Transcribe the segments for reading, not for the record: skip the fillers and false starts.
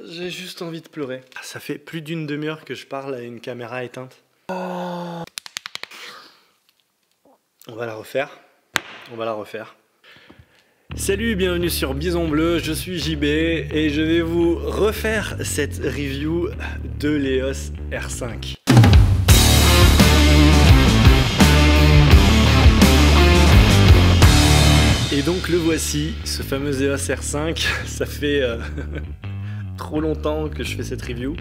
J'ai juste envie de pleurer. Ça fait plus d'une demi-heure que je parle à une caméra éteinte. On va la refaire. On va la refaire. Salut, bienvenue sur Bison Bleu, je suis JB et je vais vous refaire cette review de l'EOS R5. Et donc le voici, ce fameux EOS R5, ça fait trop longtemps que je fais cette review.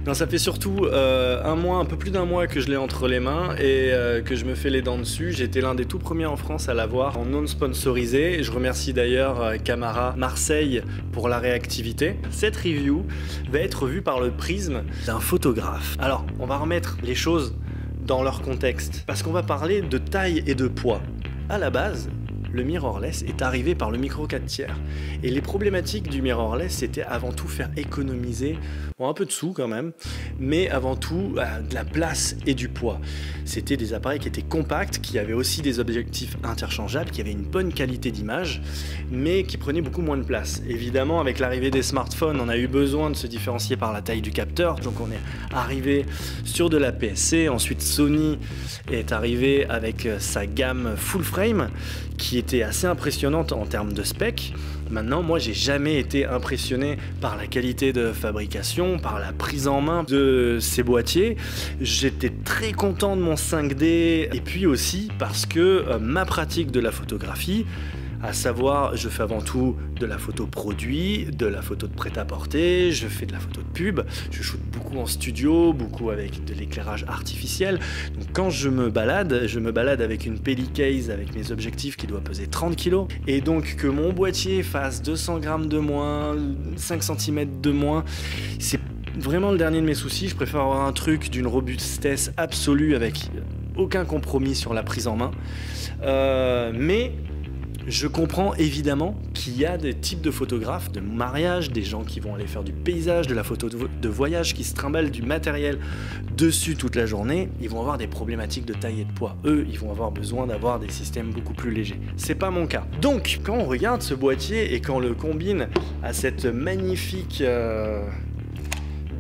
Non, ça fait surtout un mois, un peu plus d'un mois que je l'ai entre les mains et que je me fais les dents dessus. J'étais l'un des tout premiers en France à l'avoir en non sponsorisé. Je remercie d'ailleurs Camara Marseille pour la réactivité. Cette review va être vue par le prisme d'un photographe. Alors, on va remettre les choses dans leur contexte parce qu'on va parler de taille et de poids. À la base, le mirrorless est arrivé par le micro 4/3 et les problématiques du mirrorless c'était avant tout faire économiser un peu de sous quand même, mais avant tout de la place et du poids. C'était des appareils qui étaient compacts, qui avaient aussi des objectifs interchangeables, qui avaient une bonne qualité d'image, mais qui prenaient beaucoup moins de place. Évidemment, avec l'arrivée des smartphones, on a eu besoin de se différencier par la taille du capteur, donc on est arrivé sur de la PSC. Ensuite, Sony est arrivé avec sa gamme full frame, qui était assez impressionnante en termes de spec. Maintenant, moi, j'ai jamais été impressionné par la qualité de fabrication, par la prise en main de ces boîtiers. J'étais très content de mon 5D et puis aussi parce que ma pratique de la photographie, à savoir, je fais avant tout de la photo produit, de la photo de prêt-à-porter, je fais de la photo de pub, je shoote beaucoup en studio, beaucoup avec de l'éclairage artificiel. Donc quand je me balade avec une Pellicase avec mes objectifs qui doit peser 30 kg. Et donc que mon boîtier fasse 200 grammes de moins, 5 cm de moins, c'est vraiment le dernier de mes soucis. Je préfère avoir un truc d'une robustesse absolue avec aucun compromis sur la prise en main. Mais je comprends évidemment qu'il y a des types de photographes de mariage, des gens qui vont aller faire du paysage, de la photo de voyage, qui se trimballent du matériel dessus toute la journée. Ils vont avoir des problématiques de taille et de poids. Eux, ils vont avoir besoin d'avoir des systèmes beaucoup plus légers. C'est pas mon cas. Donc, quand on regarde ce boîtier et qu'on le combine à cette magnifique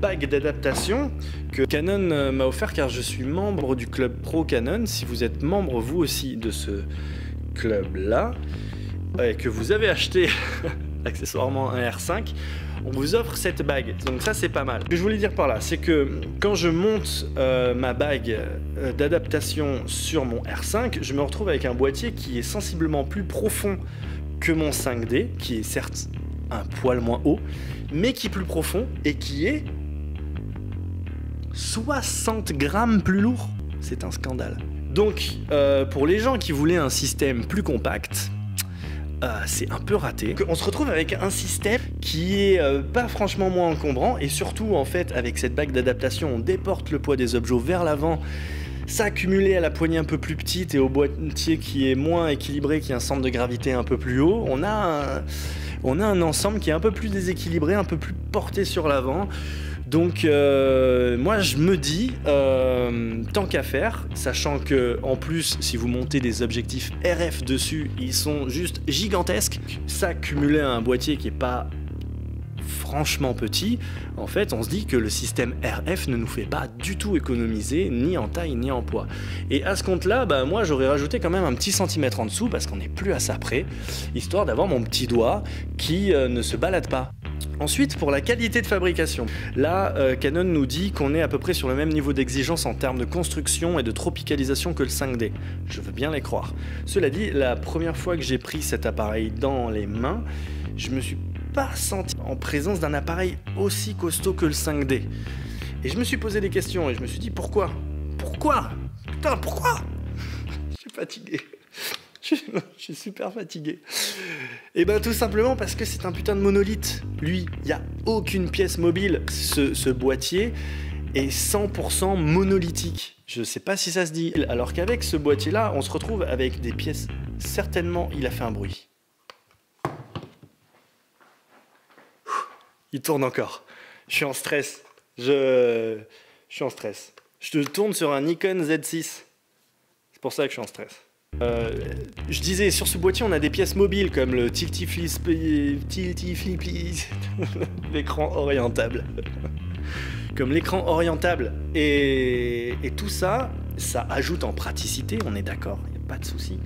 bague d'adaptation que Canon m'a offert, car je suis membre du club Pro Canon. Si vous êtes membre vous aussi de ce club là et que vous avez acheté accessoirement un R5, on vous offre cette bague, donc ça c'est pas mal. Ce que je voulais dire par là, c'est que quand je monte ma bague d'adaptation sur mon R5, je me retrouve avec un boîtier qui est sensiblement plus profond que mon 5D, qui est certes un poil moins haut, mais qui est plus profond et qui est 60 grammes plus lourd. C'est un scandale. Donc, pour les gens qui voulaient un système plus compact, c'est un peu raté. On se retrouve avec un système qui est pas franchement moins encombrant, et surtout, en fait, avec cette bague d'adaptation, on déporte le poids des objets vers l'avant. Ça cumulé à la poignée un peu plus petite et au boîtier qui est moins équilibré, qui a un centre de gravité un peu plus haut, on a un ensemble qui est un peu plus déséquilibré, un peu plus porté sur l'avant. Donc moi je me dis, tant qu'à faire, sachant que en plus si vous montez des objectifs RF dessus, ils sont juste gigantesques, ça cumulé à un boîtier qui est pas franchement petit, en fait on se dit que le système RF ne nous fait pas du tout économiser ni en taille ni en poids. Et à ce compte là, moi j'aurais rajouté quand même un petit centimètre en dessous parce qu'on n'est plus à ça près, histoire d'avoir mon petit doigt qui ne se balade pas. Ensuite, pour la qualité de fabrication, là, Canon nous dit qu'on est à peu près sur le même niveau d'exigence en termes de construction et de tropicalisation que le 5D. Je veux bien les croire. Cela dit, la première fois que j'ai pris cet appareil dans les mains, je me suis pas senti en présence d'un appareil aussi costaud que le 5D. Et je me suis posé des questions et je me suis dit pourquoi ? Pourquoi ? Putain, pourquoi ? Je suis fatigué. Je suis super fatigué. Et ben tout simplement parce que c'est un putain de monolithe. Lui, il n'y a aucune pièce mobile. Ce boîtier est 100% monolithique. Je sais pas si ça se dit. Alors qu'avec ce boîtier-là, on se retrouve avec des pièces. Certainement, il a fait un bruit. Il tourne encore. Je suis en stress. Je suis en stress. Je te tourne sur un Nikon Z6. C'est pour ça que je suis en stress. Je disais, sur ce boîtier, on a des pièces mobiles comme le Tilty Flippy, l'écran orientable. Comme l'écran orientable. Et tout ça, ça ajoute en praticité, on est d'accord, il n'y a pas de souci.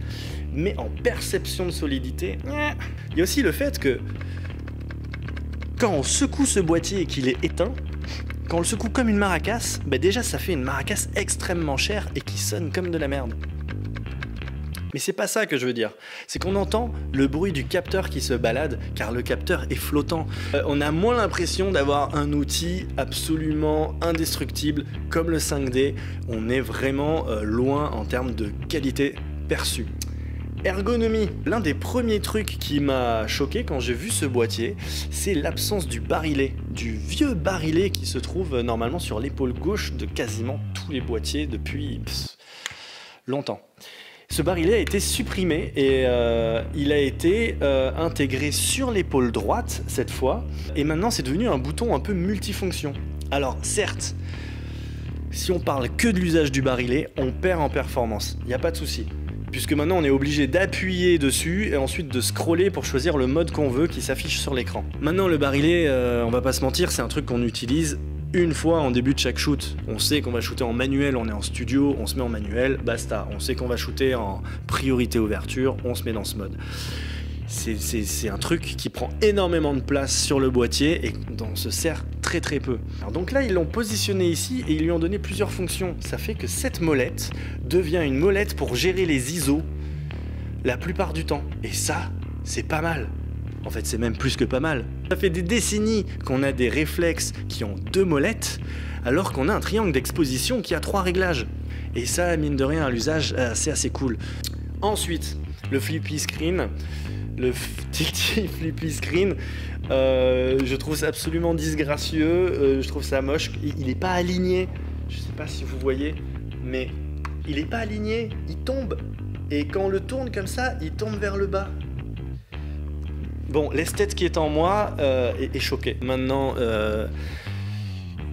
Mais en perception de solidité, il y a aussi le fait que quand on secoue ce boîtier et qu'il est éteint, quand on le secoue comme une maracas, bah déjà ça fait une maracas extrêmement chère et qui sonne comme de la merde. Mais c'est pas ça que je veux dire, c'est qu'on entend le bruit du capteur qui se balade, car le capteur est flottant. On a moins l'impression d'avoir un outil absolument indestructible comme le 5D, on est vraiment loin en termes de qualité perçue. Ergonomie, l'un des premiers trucs qui m'a choqué quand j'ai vu ce boîtier, c'est l'absence du barillet, du vieux barillet qui se trouve normalement sur l'épaule gauche de quasiment tous les boîtiers depuis longtemps. Ce barillet a été supprimé et il a été intégré sur l'épaule droite cette fois, et maintenant c'est devenu un bouton un peu multifonction. Alors certes, si on parle que de l'usage du barillet, on perd en performance, il n'y a pas de souci. Puisque maintenant on est obligé d'appuyer dessus et ensuite de scroller pour choisir le mode qu'on veut qui s'affiche sur l'écran. Maintenant le barillet, on va pas se mentir, c'est un truc qu'on utilise une fois en début de chaque shoot. On sait qu'on va shooter en manuel, on est en studio, on se met en manuel, basta. On sait qu'on va shooter en priorité ouverture, on se met dans ce mode. C'est un truc qui prend énormément de place sur le boîtier et dont on se sert très très peu. Alors donc là ils l'ont positionné ici et ils lui ont donné plusieurs fonctions. Ça fait que cette molette devient une molette pour gérer les ISO la plupart du temps. Et ça, c'est pas mal. En fait, c'est même plus que pas mal. Ça fait des décennies qu'on a des réflexes qui ont 2 molettes, alors qu'on a un triangle d'exposition qui a 3 réglages. Et ça, mine de rien, à l'usage, c'est assez cool. Ensuite, le flippy screen. Le Tilty Flippy Screen, je trouve ça absolument disgracieux, je trouve ça moche, il n'est pas aligné, je sais pas si vous voyez, mais il n'est pas aligné, il tombe, et quand on le tourne comme ça, il tombe vers le bas. Bon, l'esthète qui est en moi est choqué. Maintenant,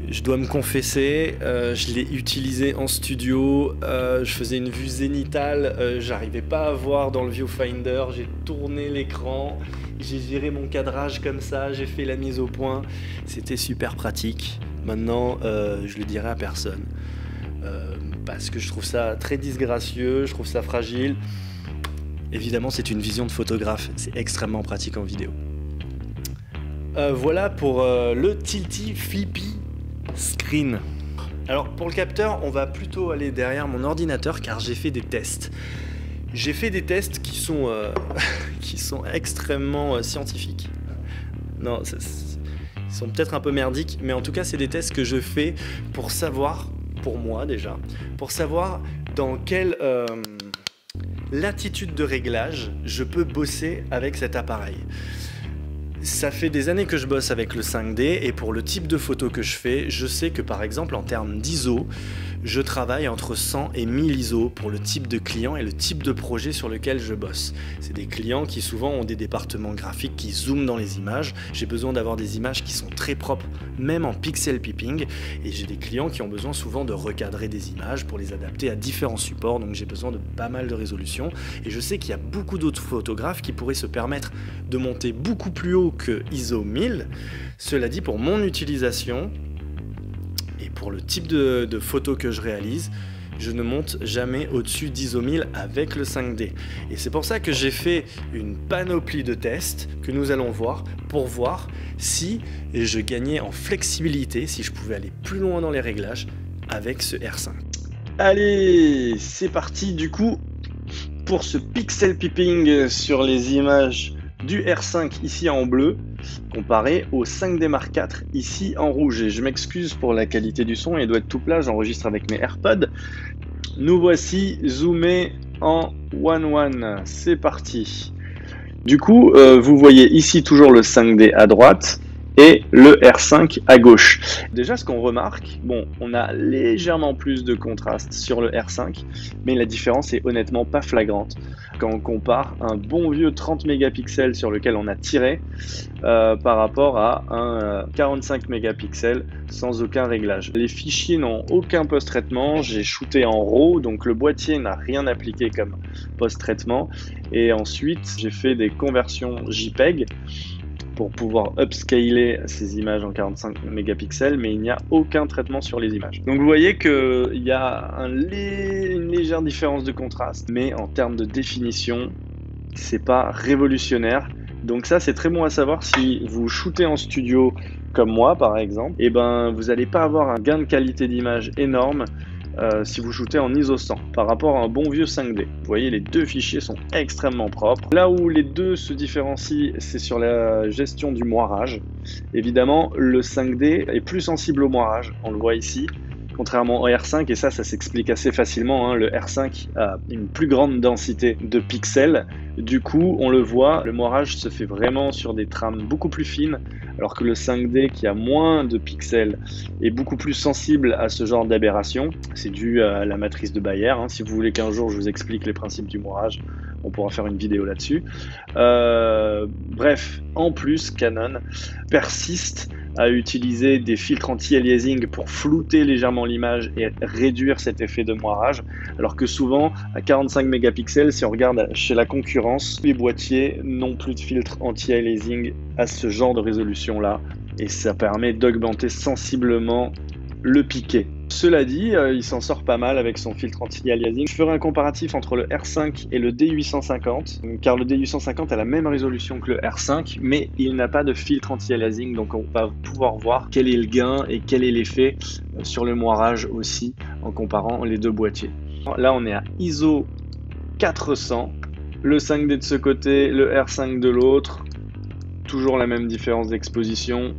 je dois me confesser, je l'ai utilisé en studio, je faisais une vue zénitale, j'arrivais pas à voir dans le viewfinder, j'ai tourné l'écran, j'ai géré mon cadrage comme ça, j'ai fait la mise au point, c'était super pratique. Maintenant, je le dirai à personne, parce que je trouve ça très disgracieux, je trouve ça fragile. Évidemment, c'est une vision de photographe, c'est extrêmement pratique en vidéo. Voilà pour le Tilty Flippy Screen. Alors pour le capteur, on va plutôt aller derrière mon ordinateur car j'ai fait des tests. J'ai fait des tests qui sont extrêmement scientifiques. Non, ils sont peut-être un peu merdiques, mais en tout cas c'est des tests que je fais pour savoir, pour moi déjà, pour savoir dans quelle latitude de réglage je peux bosser avec cet appareil. Ça fait des années que je bosse avec le 5D et pour le type de photo que je fais, je sais que par exemple en termes d'ISO, je travaille entre 100 et 1000 ISO pour le type de client et le type de projet sur lequel je bosse. C'est des clients qui souvent ont des départements graphiques qui zooment dans les images. J'ai besoin d'avoir des images qui sont très propres, même en pixel peeping. Et j'ai des clients qui ont besoin souvent de recadrer des images pour les adapter à différents supports. Donc j'ai besoin de pas mal de résolution. Et je sais qu'il y a beaucoup d'autres photographes qui pourraient se permettre de monter beaucoup plus haut que ISO 1000. Cela dit, pour mon utilisation, et pour le type de photos que je réalise, je ne monte jamais au-dessus d'ISO 1000 avec le 5D. Et c'est pour ça que j'ai fait une panoplie de tests que nous allons voir pour voir si je gagnais en flexibilité, si je pouvais aller plus loin dans les réglages avec ce R5. Allez, c'est parti du coup pour ce pixel peeping sur les images du R5 ici en bleu comparé au 5D Mark IV ici en rouge. Et je m'excuse pour la qualité du son, il doit être tout plat, j'enregistre avec mes AirPods. Nous voici zoomés en 1:1, c'est parti. Du coup, vous voyez ici toujours le 5D à droite et le R5 à gauche. Déjà, ce qu'on remarque, bon, on a légèrement plus de contraste sur le R5, mais la différence est honnêtement pas flagrante quand on compare un bon vieux 30 mégapixels sur lequel on a tiré par rapport à un 45 mégapixels sans aucun réglage. Les fichiers n'ont aucun post-traitement, j'ai shooté en RAW, donc le boîtier n'a rien appliqué comme post-traitement, et ensuite j'ai fait des conversions JPEG pour pouvoir upscaler ces images en 45 mégapixels, mais il n'y a aucun traitement sur les images. Donc vous voyez qu'il y a une légère différence de contraste, mais en termes de définition, c'est pas révolutionnaire. Donc ça, c'est très bon à savoir si vous shootez en studio comme moi par exemple, et ben vous n'allez pas avoir un gain de qualité d'image énorme si vous shootez en ISO 100 par rapport à un bon vieux 5D. Vous voyez, les deux fichiers sont extrêmement propres. Là où les deux se différencient, c'est sur la gestion du moirage. Évidemment, le 5D est plus sensible au moirage, on le voit ici, contrairement au R5, et ça s'explique assez facilement, hein. Le R5 a une plus grande densité de pixels, du coup on le voit, le moirage se fait vraiment sur des trames beaucoup plus fines, alors que le 5D qui a moins de pixels est beaucoup plus sensible à ce genre d'aberration. C'est dû à la matrice de Bayer, hein. Si vous voulez qu'un jour je vous explique les principes du moirage, on pourra faire une vidéo là-dessus. Bref, en plus Canon persiste à utiliser des filtres anti-aliasing pour flouter légèrement l'image et réduire cet effet de moirage, alors que souvent à 45 mégapixels, si on regarde chez la concurrence, les boîtiers n'ont plus de filtre anti-aliasing à ce genre de résolution là, et ça permet d'augmenter sensiblement le piqué. Cela dit, il s'en sort pas mal avec son filtre anti-aliasing. Je ferai un comparatif entre le R5 et le D850, car le D850 a la même résolution que le R5, mais il n'a pas de filtre anti-aliasing, donc on va pouvoir voir quel est le gain et quel est l'effet sur le moirage aussi, en comparant les deux boîtiers. Là, on est à ISO 400, le 5D de ce côté, le R5 de l'autre, toujours la même différence d'exposition,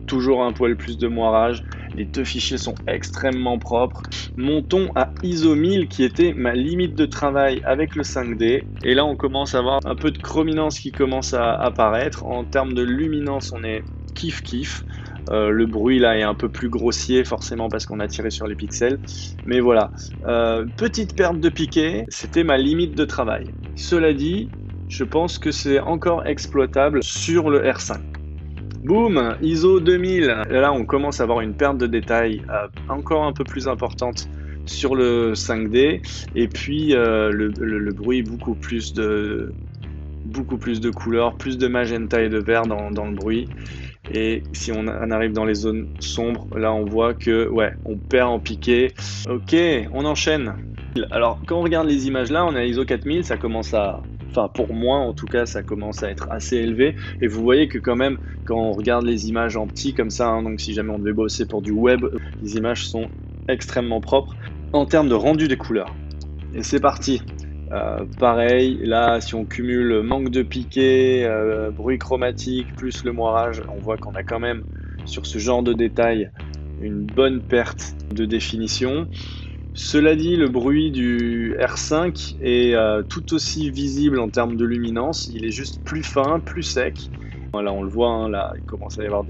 toujours un poil plus de moirage. Les deux fichiers sont extrêmement propres. Montons à ISO 1000 qui était ma limite de travail avec le 5D. Et là, on commence à avoir un peu de chrominance qui commence à apparaître. En termes de luminance, on est kiff-kiff. Le bruit là est un peu plus grossier forcément parce qu'on a tiré sur les pixels. Mais voilà, petite perte de piqué, c'était ma limite de travail. Cela dit, je pense que c'est encore exploitable sur le R5. Boum, ISO 2000. Là, on commence à avoir une perte de détail encore un peu plus importante sur le 5D. Et puis, le bruit, beaucoup plus de couleurs, plus de magenta et de vert dans le bruit. Et si on arrive dans les zones sombres, là, on voit que, ouais, on perd en piqué. Ok, on enchaîne. Alors, quand on regarde les images là, on est à ISO 4000, ça commence à... Enfin, pour moi, en tout cas, ça commence à être assez élevé. Et vous voyez que quand même, quand on regarde les images en petit comme ça, hein, donc si jamais on devait bosser pour du web, les images sont extrêmement propres en termes de rendu des couleurs. Et c'est parti. Pareil, là, si on cumule manque de piqué, bruit chromatique, plus le moirage, on voit qu'on a quand même, sur ce genre de détails, une bonne perte de définition. Cela dit, le bruit du R5 est tout aussi visible en termes de luminance, il est juste plus fin, plus sec. Voilà, on le voit, hein, là, il commence à y avoir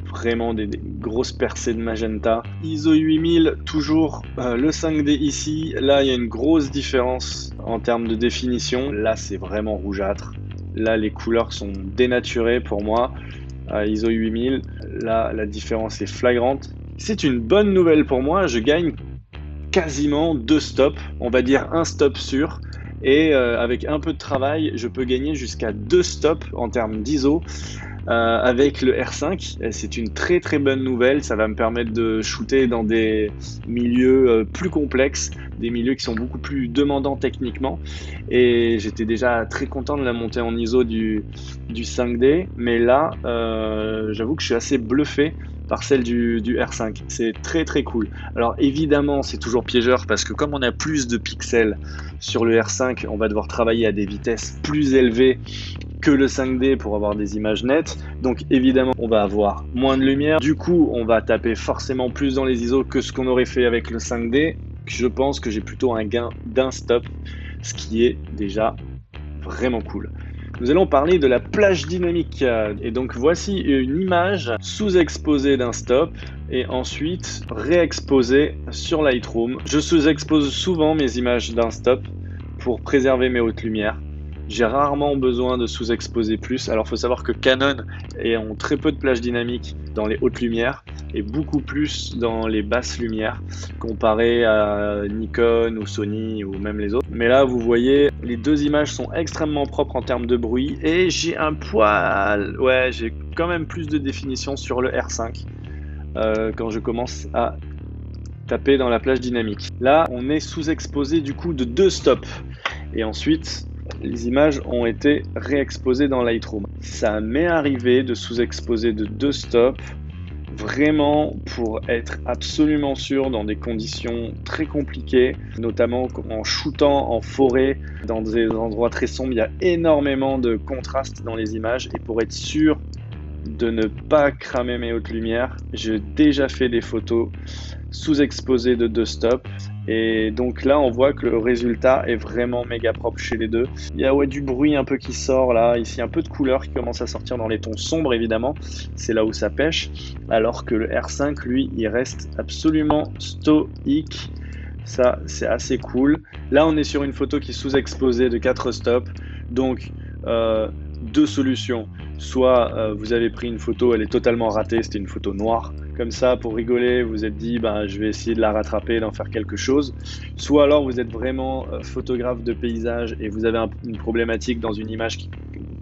vraiment des grosses percées de magenta. ISO 8000, toujours le 5D ici. Là, il y a une grosse différence en termes de définition. Là, c'est vraiment rougeâtre. Là, les couleurs sont dénaturées pour moi. ISO 8000, là, la différence est flagrante. C'est une bonne nouvelle pour moi, je gagne quasiment 2 stops, on va dire un stop sûr, et avec un peu de travail, je peux gagner jusqu'à 2 stops en termes d'ISO avec le R5. C'est une très très bonne nouvelle, ça va me permettre de shooter dans des milieux plus complexes, des milieux qui sont beaucoup plus demandants techniquement, et j'étais déjà très content de la montée en ISO du 5D, mais là, j'avoue que je suis assez bluffé par celle du R5, c'est très très cool. Alors évidemment c'est toujours piégeur parce que comme on a plus de pixels sur le R5, on va devoir travailler à des vitesses plus élevées que le 5D pour avoir des images nettes, donc évidemment on va avoir moins de lumière, du coup on va taper forcément plus dans les ISO que ce qu'on aurait fait avec le 5D. Je pense que j'ai plutôt un gain d'un stop, ce qui est déjà vraiment cool. nous allons parler de la plage dynamique. Et donc voici une image sous-exposée d'un stop et ensuite réexposée sur Lightroom. Je sous-expose souvent mes images d'un stop pour préserver mes hautes lumières. J'ai rarement besoin de sous-exposer plus. Alors il faut savoir que Canon ont très peu de plage dynamique dans les hautes lumières et beaucoup plus dans les basses lumières comparé à Nikon ou Sony ou même les autres. Mais là vous voyez, les deux images sont extrêmement propres en termes de bruit et j'ai un poil, ouais, j'ai quand même plus de définition sur le R5 quand je commence à taper dans la plage dynamique. Là on est sous-exposé du coup de 2 stops et ensuite les images ont été réexposées dans Lightroom. Ça m'est arrivé de sous-exposer de 2 stops, vraiment pour être absolument sûr dans des conditions très compliquées, notamment en shootant en forêt, dans des endroits très sombres, il y a énormément de contraste dans les images et pour être sûr de ne pas cramer mes hautes lumières, j'ai déjà fait des photos sous-exposées de 2 stops et donc là on voit que le résultat est vraiment méga propre chez les deux. Il y a du bruit un peu qui sort là, ici un peu de couleur qui commence à sortir dans les tons sombres évidemment, c'est là où ça pêche, alors que le R5 lui il reste absolument stoïque. Ça c'est assez cool. Là on est sur une photo qui est sous-exposée de 4 stops, donc 2 solutions. Soit vous avez pris une photo, elle est totalement ratée, c'était une photo noire. Comme ça, pour rigoler, vous vous êtes dit, je vais essayer de la rattraper, d'en faire quelque chose. Soit alors vous êtes vraiment photographe de paysage et vous avez une problématique dans une image qui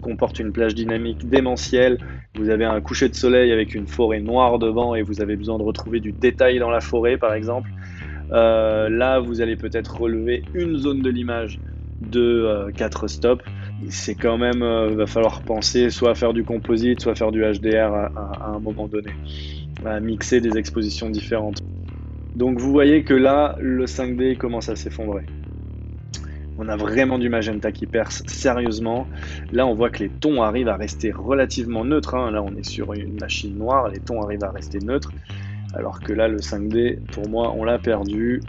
comporte une plage dynamique démentielle. Vous avez un coucher de soleil avec une forêt noire devant et vous avez besoin de retrouver du détail dans la forêt, par exemple. Là, vous allez peut-être relever une zone de l'image de 4 stops. C'est quand même, va falloir penser soit à faire du composite, soit à faire du HDR à un moment donné, à mixer des expositions différentes. Donc vous voyez que là, le 5D commence à s'effondrer. On a vraiment du magenta qui perce sérieusement. Là, on voit que les tons arrivent à rester relativement neutres. Là, on est sur une machine noire, les tons arrivent à rester neutres. Alors que là, le 5D, pour moi, on l'a perdu.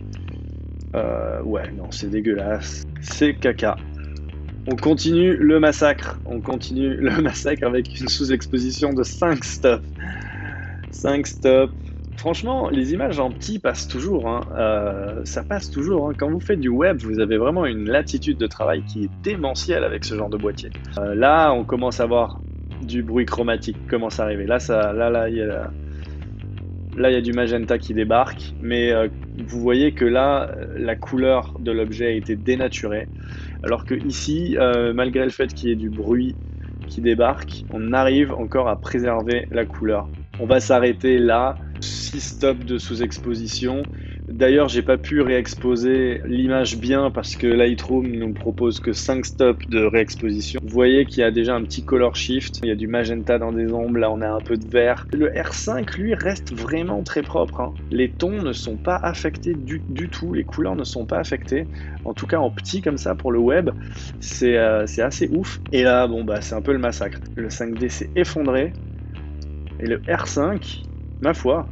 Ouais, non, c'est dégueulasse. C'est caca. On continue le massacre. On continue le massacre avec une sous-exposition de 5 stops. 5 stops. Franchement, les images en petit passent toujours. Ça passe toujours. Quand vous faites du web, vous avez vraiment une latitude de travail qui est démentielle avec ce genre de boîtier. Là, on commence à voir du bruit chromatique qui commence à arriver. Là, il y a du magenta qui débarque. Mais vous voyez que là, la couleur de l'objet a été dénaturée. Alors que ici, malgré le fait qu'il y ait du bruit qui débarque, on arrive encore à préserver la couleur. On va s'arrêter là, 6 stops de sous-exposition. D'ailleurs, j'ai pas pu réexposer l'image bien parce que Lightroom nous propose que 5 stops de réexposition. Vous voyez qu'il y a déjà un petit color shift, il y a du magenta dans des ombres, là on a un peu de vert. Le R5 lui reste vraiment très propre. Les tons ne sont pas affectés du tout, les couleurs ne sont pas affectées. En tout cas en petit comme ça pour le web, c'est assez ouf. Et là, c'est un peu le massacre. Le 5D s'est effondré et le R5, ma foi,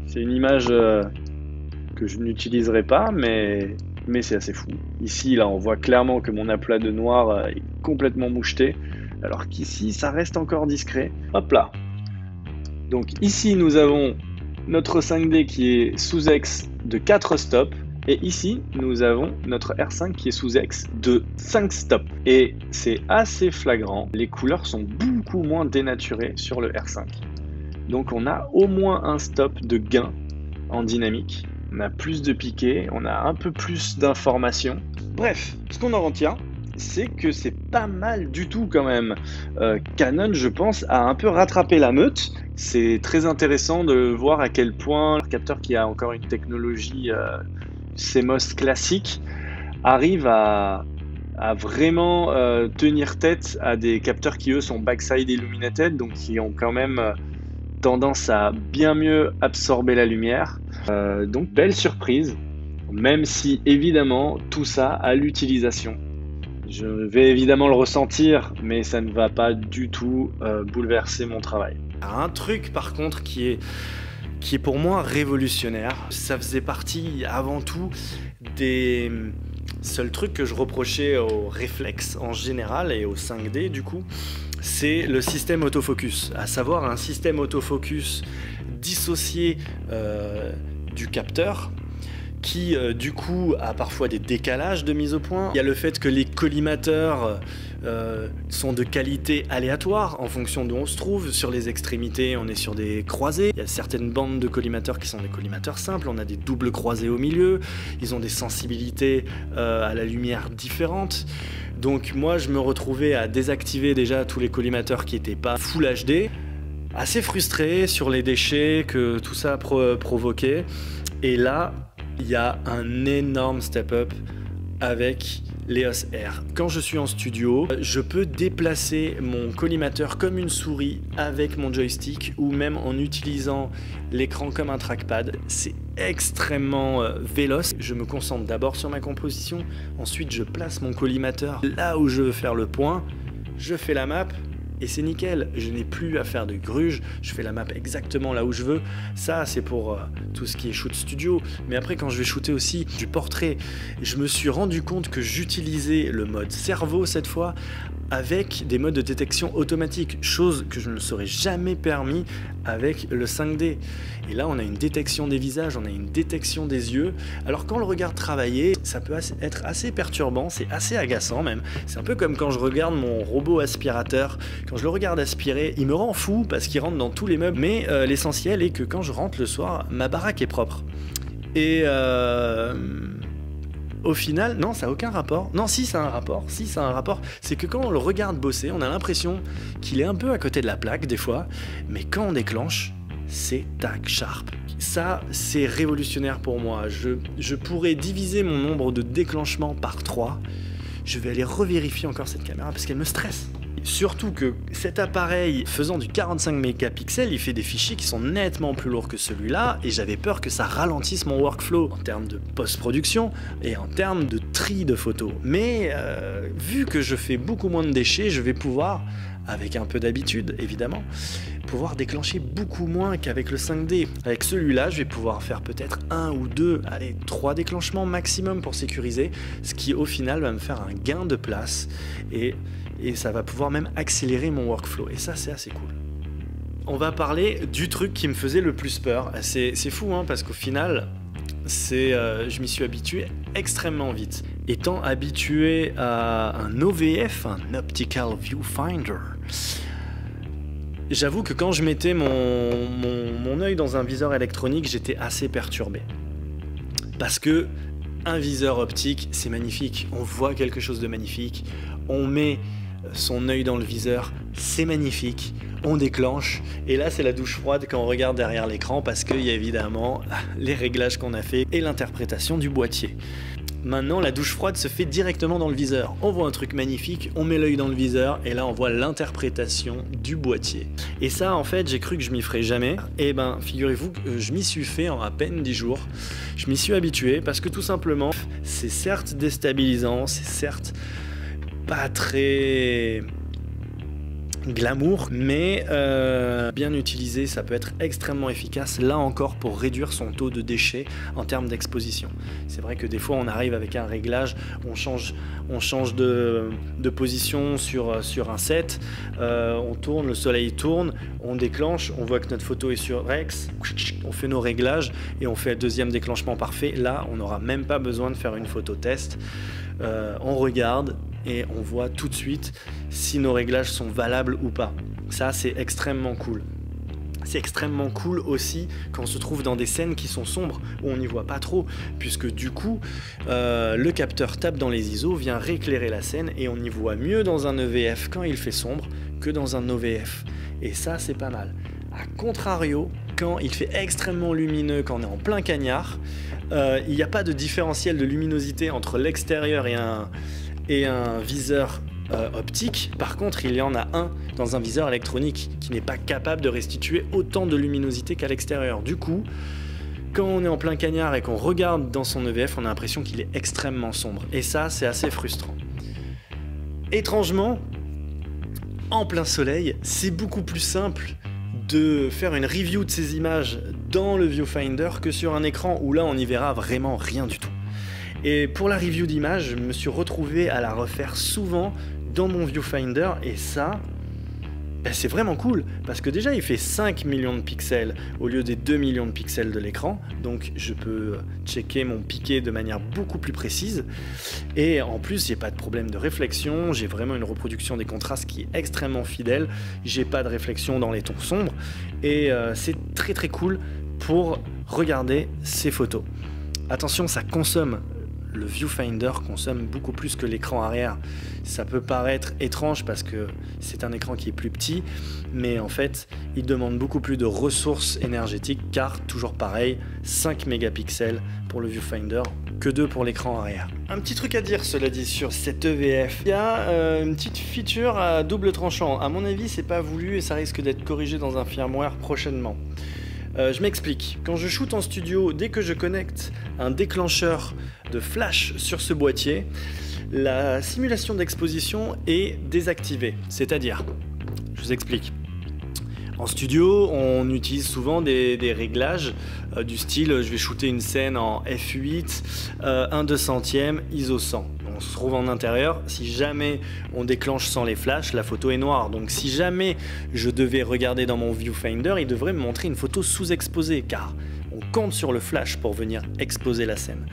c'est une image que je n'utiliserai pas, mais c'est assez fou. Ici, là, on voit clairement que mon aplat de noir est complètement moucheté, alors qu'ici, ça reste encore discret. Hop là. Donc ici, nous avons notre 5D qui est sous ex de 4 stops, et ici, nous avons notre R5 qui est sous ex de 5 stops. Et c'est assez flagrant, les couleurs sont beaucoup moins dénaturées sur le R5. Donc on a au moins un stop de gain en dynamique. On a plus de piqué, on a un peu plus d'informations. Bref, ce qu'on en retient, c'est que c'est pas mal du tout quand même. Canon, je pense, a un peu rattrapé la meute. C'est très intéressant de voir à quel point le capteur qui a encore une technologie CMOS classique arrive à vraiment tenir tête à des capteurs qui eux sont backside illuminated, donc qui ont quand même tendance à bien mieux absorber la lumière. Donc belle surprise, même si évidemment tout ça a l'utilisation. Je vais évidemment le ressentir, mais ça ne va pas du tout bouleverser mon travail. Un truc par contre qui est pour moi révolutionnaire, ça faisait partie avant tout des Seul truc que je reprochais au réflexe en général et au 5D du coup, c'est le système autofocus, à savoir un système autofocus dissocié du capteur qui du coup a parfois des décalages de mise au point. Il y a le fait que les collimateurs sont de qualité aléatoire en fonction d'où on se trouve. Sur les extrémités, on est sur des croisés. Il y a certaines bandes de collimateurs qui sont des collimateurs simples. On a des doubles croisés au milieu. Ils ont des sensibilités à la lumière différentes. Donc moi, je me retrouvais à désactiver déjà tous les collimateurs qui n'étaient pas Full HD. Assez frustré sur les déchets que tout ça provoquait. Et là, il y a un énorme step-up avec l'EOS R. Quand je suis en studio, je peux déplacer mon collimateur comme une souris avec mon joystick ou même en utilisant l'écran comme un trackpad. C'est extrêmement véloce. Je me concentre d'abord sur ma composition, ensuite je place mon collimateur là où je veux faire le point, je fais la map. Et c'est nickel, je n'ai plus à faire de gruge, je fais la map exactement là où je veux. Ça, c'est pour tout ce qui est shoot studio. Mais après, quand je vais shooter aussi du portrait, je me suis rendu compte que j'utilisais le mode cerveau cette fois avec des modes de détection automatique, chose que je ne me serais jamais permis avec le 5D. Et là, on a une détection des visages, on a une détection des yeux. Alors quand on le regarde travailler, ça peut être assez perturbant, c'est assez agaçant même. C'est un peu comme quand je regarde mon robot aspirateur. Quand je le regarde aspirer, il me rend fou parce qu'il rentre dans tous les meubles. Mais l'essentiel est que quand je rentre le soir, ma baraque est propre. Et au final, non, ça n'a aucun rapport. Non, si, ça a un rapport. Si, ça a un rapport. C'est que quand on le regarde bosser, on a l'impression qu'il est un peu à côté de la plaque, des fois. Mais quand on déclenche, c'est tac, sharp. Ça, c'est révolutionnaire pour moi. Je pourrais diviser mon nombre de déclenchements par 3. Je vais aller revérifier encore cette caméra parce qu'elle me stresse. Surtout que cet appareil faisant du 45 mégapixels, il fait des fichiers qui sont nettement plus lourds que celui-là et j'avais peur que ça ralentisse mon workflow en termes de post-production et en termes de tri de photos. Mais vu que je fais beaucoup moins de déchets, je vais pouvoir, avec un peu d'habitude évidemment, pouvoir déclencher beaucoup moins qu'avec le 5D. Avec celui-là, je vais pouvoir faire peut-être 1 ou 2, allez, 3 déclenchements maximum pour sécuriser, ce qui au final va me faire un gain de place et ça va pouvoir même accélérer mon workflow. Et ça, c'est assez cool. On va parler du truc qui me faisait le plus peur. C'est fou, hein, parce qu'au final, je m'y suis habitué extrêmement vite. Étant habitué à un OVF, un Optical Viewfinder, j'avoue que quand je mettais mon œil dans un viseur électronique, j'étais assez perturbé. Parce que un viseur optique, c'est magnifique. On voit quelque chose de magnifique. On met son œil dans le viseur, c'est magnifique. On déclenche. Et là, c'est la douche froide quand on regarde derrière l'écran parce qu'il y a évidemment les réglages qu'on a fait et l'interprétation du boîtier. Maintenant, la douche froide se fait directement dans le viseur. On voit un truc magnifique, on met l'œil dans le viseur et là on voit l'interprétation du boîtier. Et ça, en fait, j'ai cru que je m'y ferais jamais. Et ben, figurez-vous que je m'y suis fait en à peine 10 jours. Je m'y suis habitué parce que tout simplement, c'est certes déstabilisant, c'est certes pas très glamour, mais bien utilisé, ça peut être extrêmement efficace, là encore pour réduire son taux de déchets en termes d'exposition. C'est vrai que des fois on arrive avec un réglage, on change de position sur un set, on tourne, le soleil tourne, on déclenche, on voit que notre photo est sur Rex, on fait nos réglages et on fait le deuxième déclenchement parfait. Là on n'aura même pas besoin de faire une photo test, on regarde et on voit tout de suite si nos réglages sont valables ou pas. Ça, c'est extrêmement cool. C'est extrêmement cool aussi quand on se trouve dans des scènes qui sont sombres, où on n'y voit pas trop, puisque du coup, le capteur tape dans les ISO, vient rééclairer la scène, et on y voit mieux dans un EVF quand il fait sombre que dans un OVF. Et ça, c'est pas mal. A contrario, quand il fait extrêmement lumineux, quand on est en plein cagnard, il n'y a pas de différentiel de luminosité entre l'extérieur et un viseur optique. Par contre, il y en a un dans un viseur électronique qui n'est pas capable de restituer autant de luminosité qu'à l'extérieur. Du coup, quand on est en plein cagnard et qu'on regarde dans son EVF, on a l'impression qu'il est extrêmement sombre. Et ça, c'est assez frustrant. Étrangement, en plein soleil, c'est beaucoup plus simple de faire une review de ces images dans le viewfinder que sur un écran où là, on n'y verra vraiment rien du tout. Et pour la review d'image, je me suis retrouvé à la refaire souvent dans mon viewfinder, et ça, ben c'est vraiment cool, parce que déjà il fait 5 millions de pixels au lieu des 2 millions de pixels de l'écran, donc je peux checker mon piqué de manière beaucoup plus précise, et en plus j'ai pas de problème de réflexion, j'ai vraiment une reproduction des contrastes qui est extrêmement fidèle, j'ai pas de réflexion dans les tons sombres, et c'est très très cool pour regarder ces photos. Attention, ça consomme. Le viewfinder consomme beaucoup plus que l'écran arrière. Ça peut paraître étrange parce que c'est un écran qui est plus petit, mais en fait, il demande beaucoup plus de ressources énergétiques car, toujours pareil, 5 mégapixels pour le viewfinder que 2 pour l'écran arrière. Un petit truc à dire, cela dit, sur cette EVF. Il y a une petite feature à double tranchant. À mon avis, c'est pas voulu et ça risque d'être corrigé dans un firmware prochainement. Je m'explique. Quand je shoot en studio, dès que je connecte un déclencheur de flash sur ce boîtier, la simulation d'exposition est désactivée. C'est-à-dire, je vous explique. En studio, on utilise souvent des réglages du style je vais shooter une scène en f8, 1/200, ISO 100. On se trouve en intérieur, si jamais on déclenche sans les flashs, la photo est noire. Donc si jamais je devais regarder dans mon viewfinder, il devrait me montrer une photo sous-exposée car on compte sur le flash pour venir exposer la scène.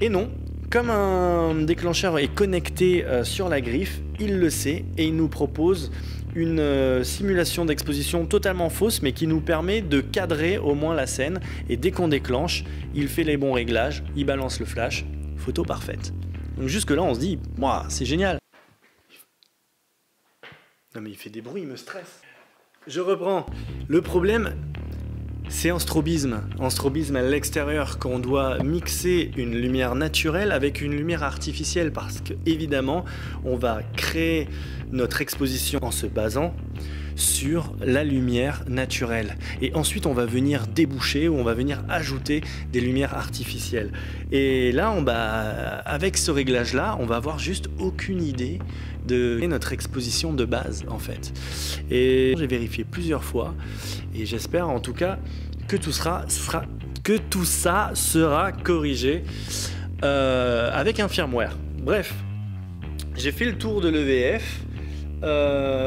Et non, comme un déclencheur est connecté sur la griffe, il le sait et il nous propose une simulation d'exposition totalement fausse mais qui nous permet de cadrer au moins la scène, et dès qu'on déclenche, il fait les bons réglages, il balance le flash, photo parfaite. Donc jusque là on se dit, moi c'est génial. Non mais il fait des bruits, il me stresse. Je reprends. Le problème, c'est en strobisme. En strobisme à l'extérieur, quand on doit mixer une lumière naturelle avec une lumière artificielle, parce que évidemment on va créer notre exposition en se basant sur la lumière naturelle. Et ensuite on va venir déboucher ou on va venir ajouter des lumières artificielles. Et là, avec ce réglage-là, on va avoir juste aucune idée de notre exposition de base en fait. Et j'ai vérifié plusieurs fois et j'espère en tout cas que tout ça sera corrigé avec un firmware. Bref, j'ai fait le tour de l'EVF.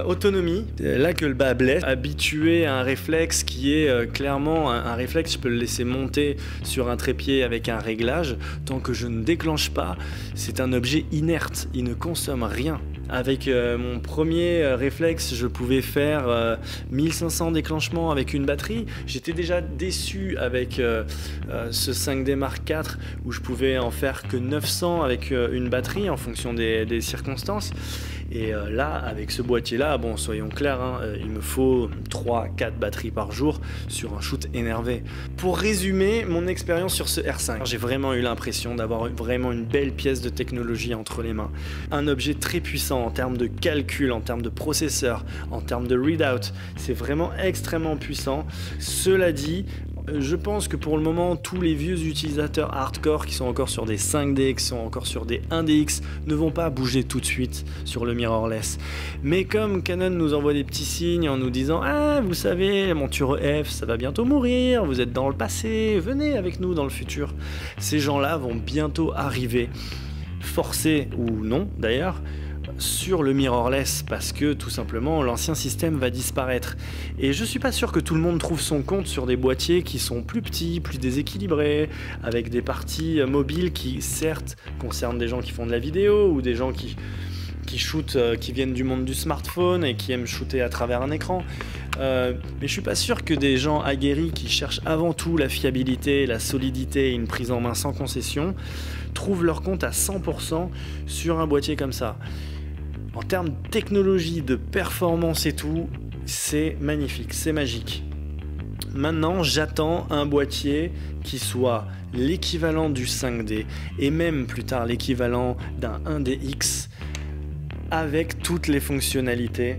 Autonomie, là que le bas blesse. Habitué à un réflexe qui est clairement un réflexe, je peux le laisser monter sur un trépied avec un réglage. Tant que je ne déclenche pas, c'est un objet inerte, il ne consomme rien. Avec mon premier réflexe, je pouvais faire 1500 déclenchements avec une batterie. J'étais déjà déçu avec ce 5D Mark IV où je pouvais en faire que 900 avec une batterie en fonction des circonstances. Et là, avec ce boîtier-là, bon, soyons clairs, hein, il me faut 3-4 batteries par jour sur un shoot énervé. Pour résumer mon expérience sur ce R5, j'ai vraiment eu l'impression d'avoir vraiment une belle pièce de technologie entre les mains. Un objet très puissant en termes de calcul, en termes de processeur, en termes de readout. C'est vraiment extrêmement puissant. Cela dit, je pense que pour le moment, tous les vieux utilisateurs hardcore qui sont encore sur des 5D, qui sont encore sur des 1DX, ne vont pas bouger tout de suite sur le mirrorless. Mais comme Canon nous envoie des petits signes en nous disant « Ah, vous savez, la monture EF, ça va bientôt mourir, vous êtes dans le passé, venez avec nous dans le futur », ces gens-là vont bientôt arriver, forcés ou non d'ailleurs, sur le mirrorless parce que tout simplement l'ancien système va disparaître. Et je suis pas sûr que tout le monde trouve son compte sur des boîtiers qui sont plus petits, plus déséquilibrés, avec des parties mobiles qui certes concernent des gens qui font de la vidéo ou des gens qui shootent, qui viennent du monde du smartphone et qui aiment shooter à travers un écran. Mais je suis pas sûr que des gens aguerris qui cherchent avant tout la fiabilité, la solidité et une prise en main sans concession trouvent leur compte à 100% sur un boîtier comme ça. En termes de technologie, de performance et tout, c'est magnifique, c'est magique. Maintenant, j'attends un boîtier qui soit l'équivalent du 5D et même plus tard l'équivalent d'un 1DX avec toutes les fonctionnalités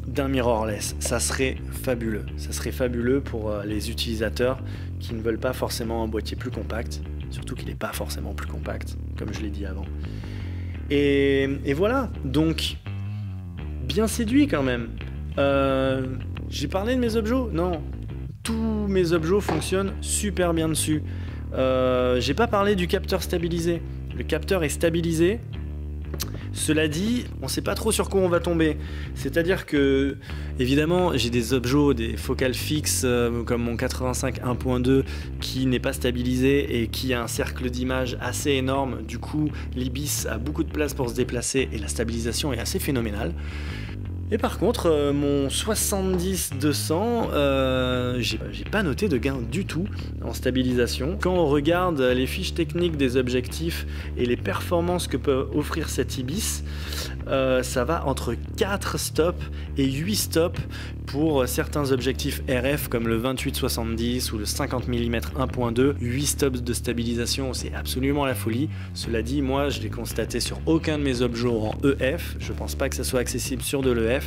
d'un mirrorless. Ça serait fabuleux. Ça serait fabuleux pour les utilisateurs qui ne veulent pas forcément un boîtier plus compact, surtout qu'il n'est pas forcément plus compact, comme je l'ai dit avant. Et voilà, donc bien séduit quand même. J'ai parlé de mes objets? Non, tous mes objets fonctionnent super bien dessus. J'ai pas parlé du capteur stabilisé. Le capteur est stabilisé. Cela dit, on ne sait pas trop sur quoi on va tomber. C'est-à-dire que, évidemment, j'ai des objets, des focales fixes comme mon 85 1.2 qui n'est pas stabilisé et qui a un cercle d'image assez énorme. Du coup, l'Ibis a beaucoup de place pour se déplacer et la stabilisation est assez phénoménale. Et par contre, mon 70-200, j'ai pas noté de gain du tout en stabilisation. Quand on regarde les fiches techniques des objectifs et les performances que peut offrir cet Ibis, ça va entre 4 stops et 8 stops pour certains objectifs RF comme le 28-70 ou le 50 mm 1.2. 8 stops de stabilisation, c'est absolument la folie. Cela dit, moi je l'ai constaté sur aucun de mes objets en EF. Je pense pas que ça soit accessible sur de l'EF.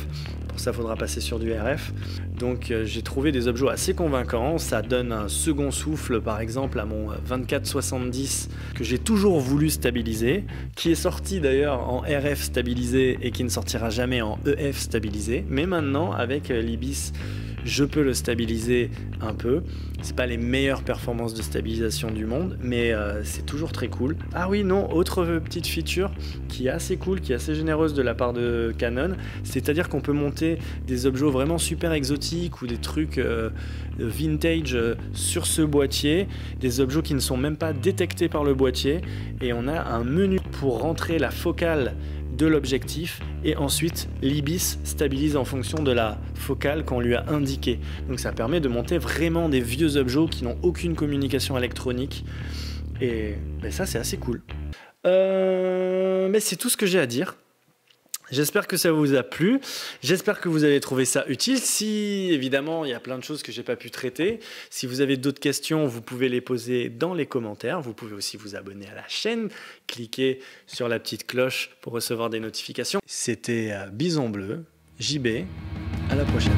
Pour ça, il faudra passer sur du RF. Donc j'ai trouvé des objets assez convaincants. Ça donne un second souffle, par exemple, à mon 24-70 que j'ai toujours voulu stabiliser, qui est sorti d'ailleurs en RF stabilisé et qui ne sortira jamais en EF stabilisé. Mais maintenant, avec l'Ibis, je peux le stabiliser un peu. C'est pas les meilleures performances de stabilisation du monde, mais c'est toujours très cool. Ah oui, non, autre petite feature qui est assez cool, qui est assez généreuse de la part de Canon, c'est-à-dire qu'on peut monter des objets vraiment super exotiques ou des trucs vintage sur ce boîtier, des objets qui ne sont même pas détectés par le boîtier, et on a un menu pour rentrer la focale de l'objectif et ensuite l'Ibis stabilise en fonction de la focale qu'on lui a indiquée. Donc ça permet de monter vraiment des vieux objets qui n'ont aucune communication électronique et ben ça c'est assez cool. Mais c'est tout ce que j'ai à dire. J'espère que ça vous a plu, j'espère que vous avez trouvé ça utile. Si évidemment il y a plein de choses que j'ai pas pu traiter, si vous avez d'autres questions, vous pouvez les poser dans les commentaires. Vous pouvez aussi vous abonner à la chaîne, cliquer sur la petite cloche pour recevoir des notifications. C'était Bison Bleu, JB, à la prochaine.